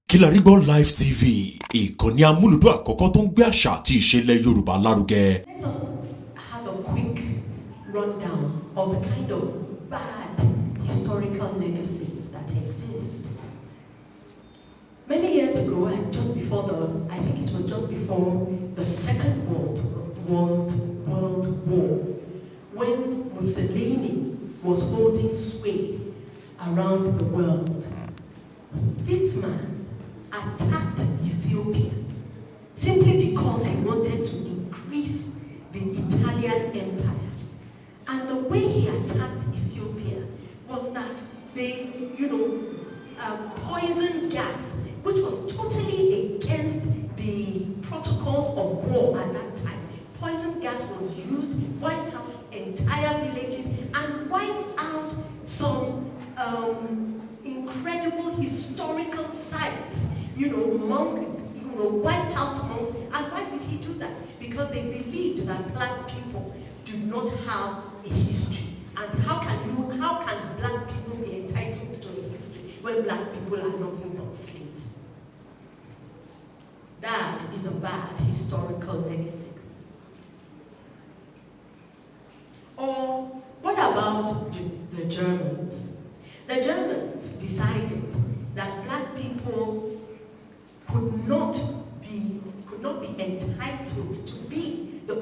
Kilarigbo Live TV, ìkànnì amúlùdún àkọ́kọ́ tó ń gbé àṣà àti ìṣẹ̀lẹ̀ Yorùbá lárugẹ. Let us have a quick rundown of the kind of bad historical legacies that exist. Many years ago, and I think it was just before the Second World War, when Mussolini was holding sway around the world, this man attacked Ethiopia simply because he wanted to increase the Italian empire. And the way he attacked Ethiopia was that they, poison gas, which was totally against the protocols of war at that time. Poison gas was used, wiped out entire villages, and wiped out some incredible historical sites, wiped out monks. And why did he do that? Because they believed that black people do not have a history. And how can black people be entitled to a history when black people are nothing but slaves? That is a bad historical legacy. Or what about the Germans? The Germans decided that black people could not be entitled to be the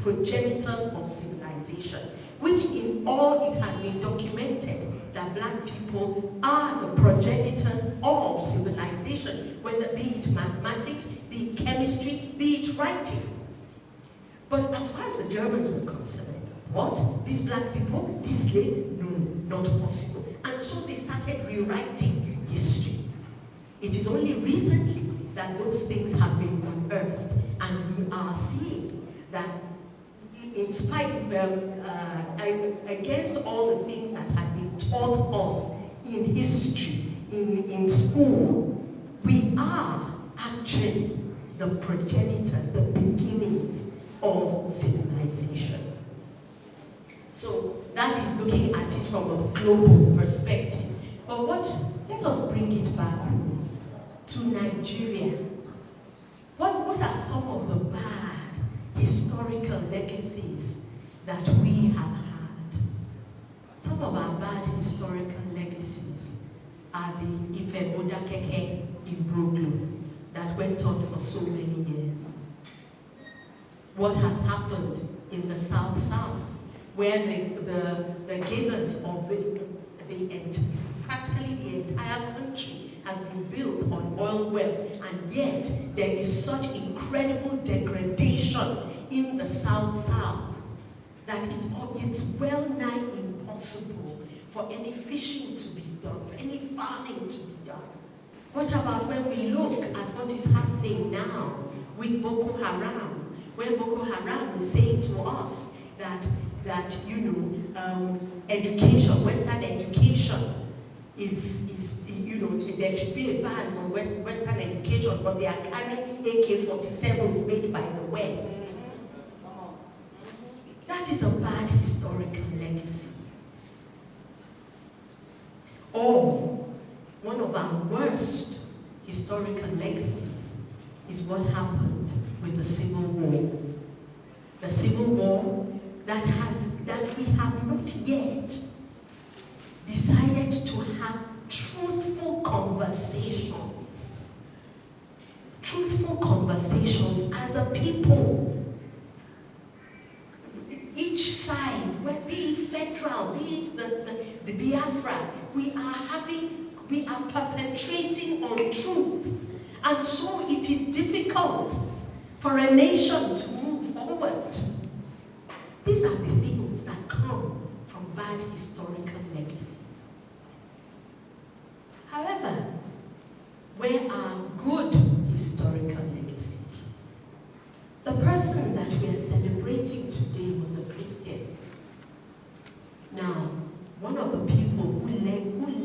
progenitors of civilization, which in all it has been documented that black people are the progenitors of civilization, whether be it mathematics, be it chemistry, be it writing. But as far as the Germans were concerned, what? These black people? This slave? No, not possible. And so they started rewriting history. It is only recently that those things have been unearthed, and we are seeing that in spite against all the things that have been taught us in history, in school, we are actually the progenitors, the beginnings of civilization. So that is looking at it from a global perspective. But let us bring it back home to Nigeria. What are some of the bad historical legacies that we have had? Some of our bad historical legacies are the Ife Odakeke imbroglio that went on for so many years. What has happened in the South, where the givers of practically the entire country has been built on oil well, and yet there is such incredible degradation in the South that it's well nigh impossible for any fishing to be done, for any farming to be done. What about when we look at what is happening now with Boko Haram, where Boko Haram is saying to us that education, Western education there should be a ban on Western education, but they are carrying AK-47s made by the West. That is a bad historical legacy. Or one of our worst historical legacies is what happened with the Civil War. The Civil War that we have not yet decided to have truthful conversations as a people. Each side, be it federal, be it the Biafra, we are perpetrating on truth. And so it is difficult for a nation to move forward. These are the things that come from bad historical legacies. However, where are good historical legacies? The person that we are celebrating today was a Christian. Now, one of the people who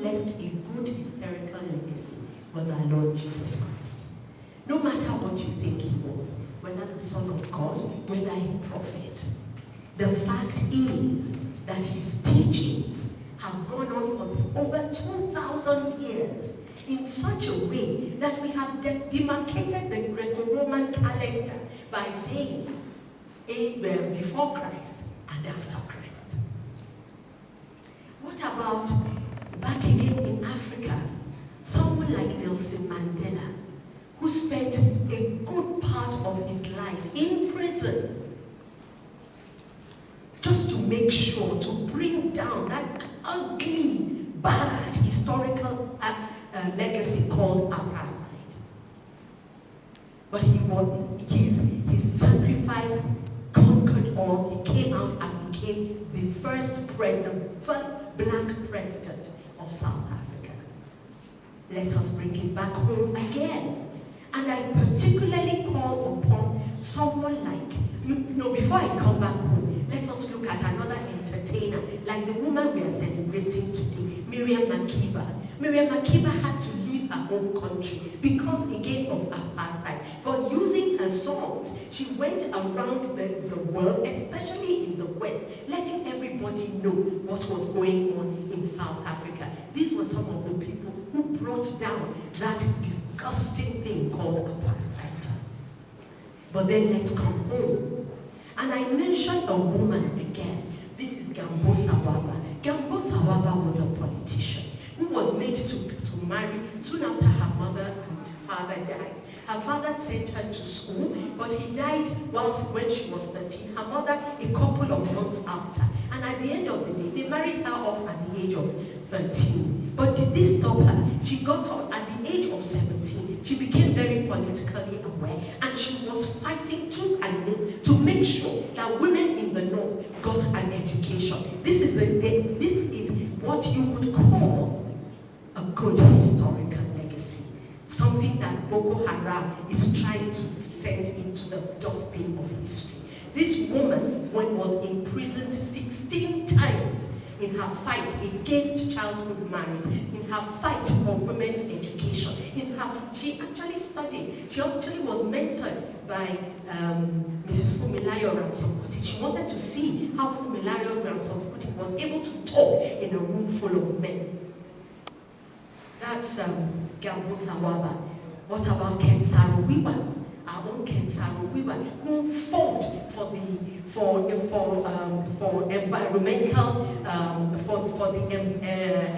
left a good historical legacy was our Lord Jesus Christ. No matter what you think he was, whether the Son of God, whether a prophet, the fact is that his teachings have gone on for over 2,000 years, in such a way that we have demarcated the Greco-Roman calendar by saying before Christ and after Christ. What about back again in Africa? Someone like Nelson Mandela, who spent a good part of his life in prison just to make sure to bring down that ugly, bad historical legacy called apartheid. But his sacrifice conquered all. He came out and became the first black president of South Africa. Let us bring it back home again. And I particularly call upon someone like, before I come back home, let us look at another entertainer, like the woman we are celebrating today, Miriam Makeba. Miriam Makeba had to leave her home country because, again, of apartheid. But using her songs, she went around the world, especially in the West, letting everybody know what was going on in South Africa. These were some of the people who brought down that disgusting thing called apartheid. But then let's come home. And I mentioned a woman again. This is Gambo Sawaba. Gambo Sawaba was a politician who was made to marry soon after her mother and father died. Her father sent her to school, but he died when she was 13. Her mother a couple of months after. And at the end of the day, they married her off at the age of 13. But did this stop her? She got up at the age of 17. She became very politically aware, and she was fighting tooth and nail to make sure that women in the North got an education. This is what you would call a good historical legacy. Something that Boko Haram is trying to send into the dustbin of history. This woman was imprisoned 16 times in her fight against childhood marriage, in her fight for women's education, she actually studied. She actually was mentored by Mrs. Fumilayo Ramson-Kuti. She wanted to see how Fumilayo Ramson-Kuti was able to talk in a room full of men. That's Gambo Sawaba. What about Ken Saro-Wiwa? Our own Ken Saro-Wiwa, who fought for the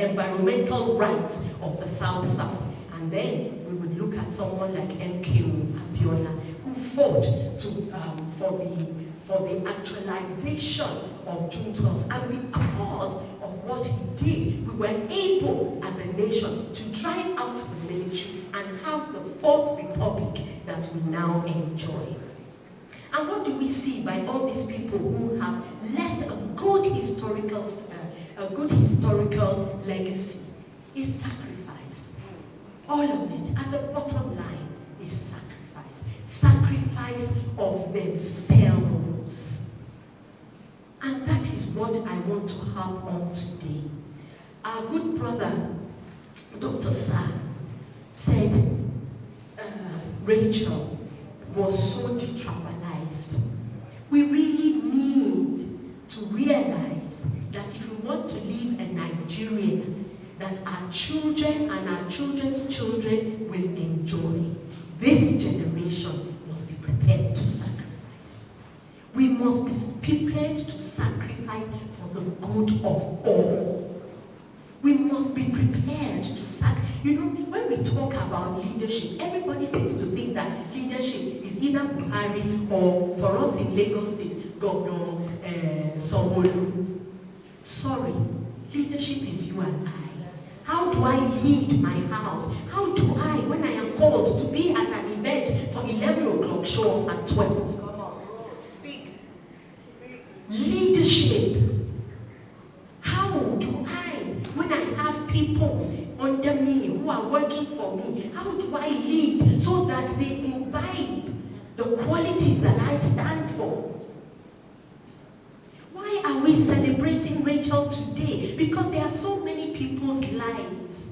environmental rights of the South. And then we would look at someone like MKO Abiola, who fought for the actualization of June 12th. And because of what he did, we were able as a nation to drive out the military and have the Fourth Republic that we now enjoy. And what do we see by all these people who have left a good historical legacy? Is sacrifice. All of it. At the bottom line is sacrifice. Sacrifice of themselves. And that is what I want to harp on today. Our good brother, Dr. Sam, said Rachel was so detribalized. We really need to realize that if we want to live a Nigeria that our children and our children's children will enjoy, this generation must be prepared to sacrifice. We must be prepared to sacrifice for the good of all. We must be prepared to sacrifice. When we talk about leadership, everybody seems to think that leadership is either Buhari or, for us in Lagos State, Governor Sanwo-Olu. Sorry, leadership is you and I. Yes. How do I lead my house? How do I, when I am called to be at an event for 11 o'clock, show up at 12? Come on, speak. Leadership. How do I, when I have people under me who are working for me, how do I lead so that they imbibe the qualities that I stand for? Why are we celebrating Rachel today? Because there are so many people's lives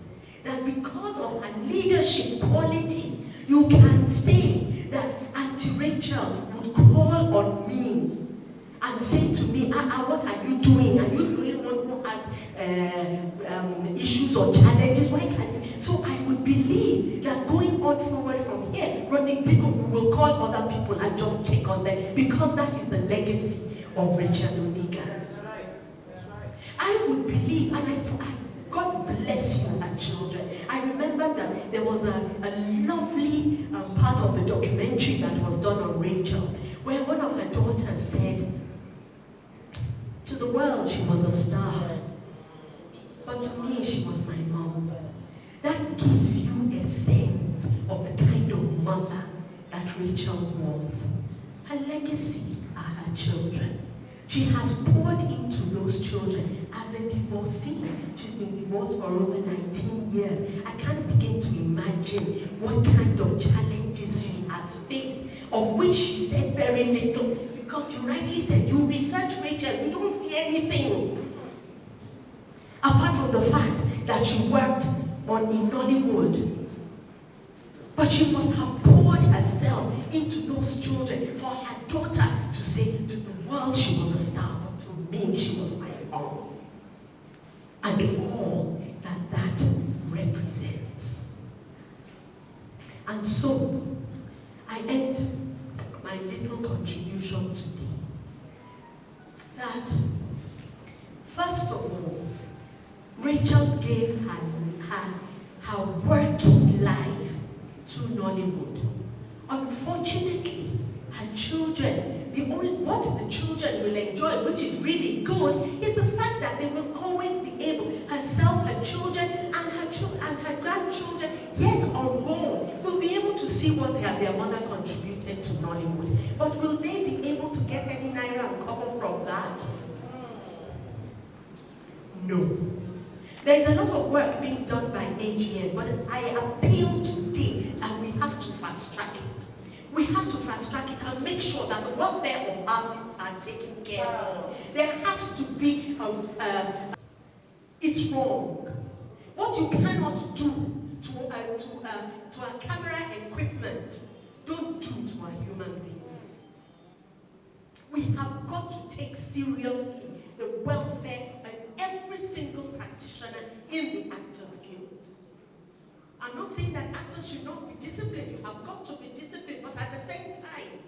that because of her leadership quality, you can say that Auntie Rachel would call on me and say to me, what are you doing? Are you the only one who who has issues or challenges, why can't we? So I would believe that going on forward from here, running people, we will call other people and just check on them, because that is the legacy of Rachel Oniga. I would believe, and God bless you and children. I remember that there was a lovely part of the documentary that was done on Rachel, where one of her daughters said, to the world she was a star, but to me she was my mom. That gives you a sense of the kind of mother that Rachel was. Her legacy are her children. She has poured into those children as a divorcee. She's been divorced for over 19 years. I can't begin to imagine what kind of challenges she has faced, of which she said very little. Because you rightly said, you research Rachel, you don't see anything. Apart from the fact that she worked in Nollywood. But she must have poured herself into those children for her daughter to say to the world she was a star, but to me she was my own. And all that represents. And so, I end my little contribution today. That, first of all, Rachel gave her working life to Nollywood. Unfortunately, her children, what the children will enjoy, which is really good, is the fact that they will always be able, herself, her children, and her grandchildren, yet unborn, will be able to see what their mother contributed to Nollywood. But will they be able to get any naira and cover from that? No. There is a lot of work being done by AGN, but I appeal today that we have to fast track it. We have to fast track it and make sure that the welfare of artists are taken care of. There has to be it's wrong. What you cannot do to a camera equipment, don't do to a human being. We have got to take seriously the welfare of every single practitioner in the Actors Guild. I'm not saying that actors should not be disciplined. You have got to be disciplined, but at the same time,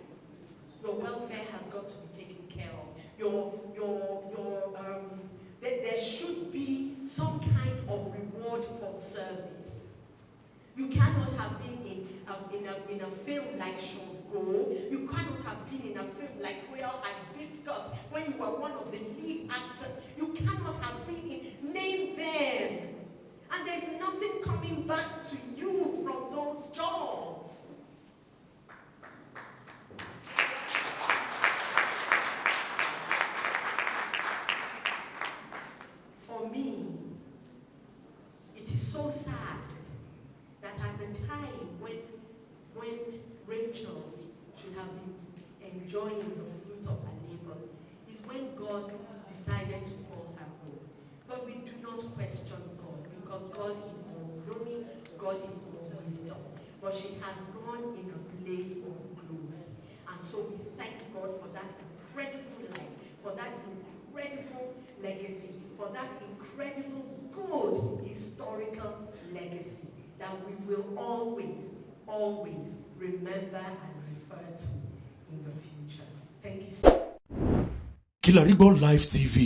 your welfare has got to be taken care of. There should be some kind of reward for service. You cannot have been in a film like Shogo. You cannot have been in a film like Royal Hibiscus when you were one of the lead actors. You cannot have been in, name them. And there's nothing coming back to you from those jobs. For me, it is so sad that at the time when Rachel should have been enjoying the fruit of her labors is when God decided to call her home. But we do not question God, because God is all-knowing, God is all-wisdom. But she has gone in a place of glory. And so we thank God for that incredible life, for that incredible legacy, for that incredible good historical legacy that we will always remember and refer to in the future. Thank you so much. Kilarigbo Live TV,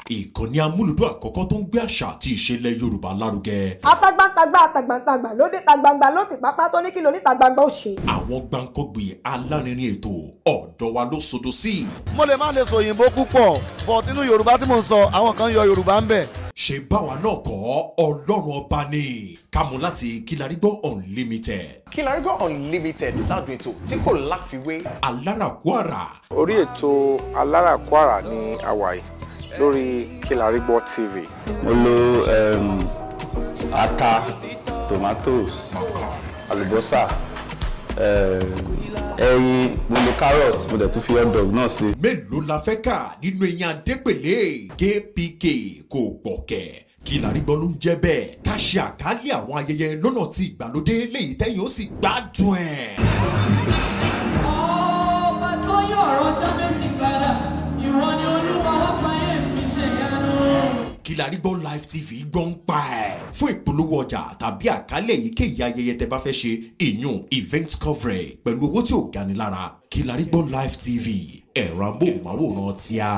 ìkànnì amúlùdún àkọ́kọ́ tó ń gbé àṣà àti ìṣẹ̀lẹ̀ Yorùbá lárugẹ. Atagbantagba lóde tagbangba ló ti pápá tó ní kí ló ní tagbangba ó ṣe. Àwọn gbàǹkọ́gbì alárinrin ètò ọ̀dọ́ wa ló sodo sí. Mo lè má lè sọ òyìnbó púpọ̀, but inú Yorùbá tí mo ń sọ, àwọn kan yọ Yorùbá ń bẹ̀. Ṣé báwa náà kọ́ Ọlọ́run ọba ni kámú láti Kilarigbo Unlimited. Kilarigbo Unlimited ládùn ètò tí kò láfiwé. Alárakúàrà. Orí ètò Alárakúàrà ní àwàyè lórí Kilarigbo TV. Mo lo ata, tomatoes, àlùbọ́sà, ẹyin, mo lo carrot, mo dẹ̀ tún fi hot dog náà sí. Mélòó la fẹ́ kà nínú eyín Adépèlé KPK kò gbọ̀kẹ̀. Kilarigbo ló ń jẹ́ bẹ́ẹ̀. Ká ṣe àkálẹ̀ àwọn ayẹyẹ lọ́nà tí ìgbàlódé léyìí tẹ́yìn ó sì gbádùn ẹ̀. Ọba sọ́yọ̀ ọ̀rọ̀ jábẹ́sì padà, ìwọ ni Olúwa wá fàyè mi ṣe yanu. Kilarigbo Live TV gbọ́n pa ẹ̀. Fún ìpolówó ọjà tàbí àkálẹ̀ èyíkéyìí ayẹyẹ tẹ́ bá fẹ́ ṣe ìyún event coverage pẹ̀lú owó tí ò gani lára. Kilarigbo Live TV ẹ̀rọ amóhùnmáwòrán tíá.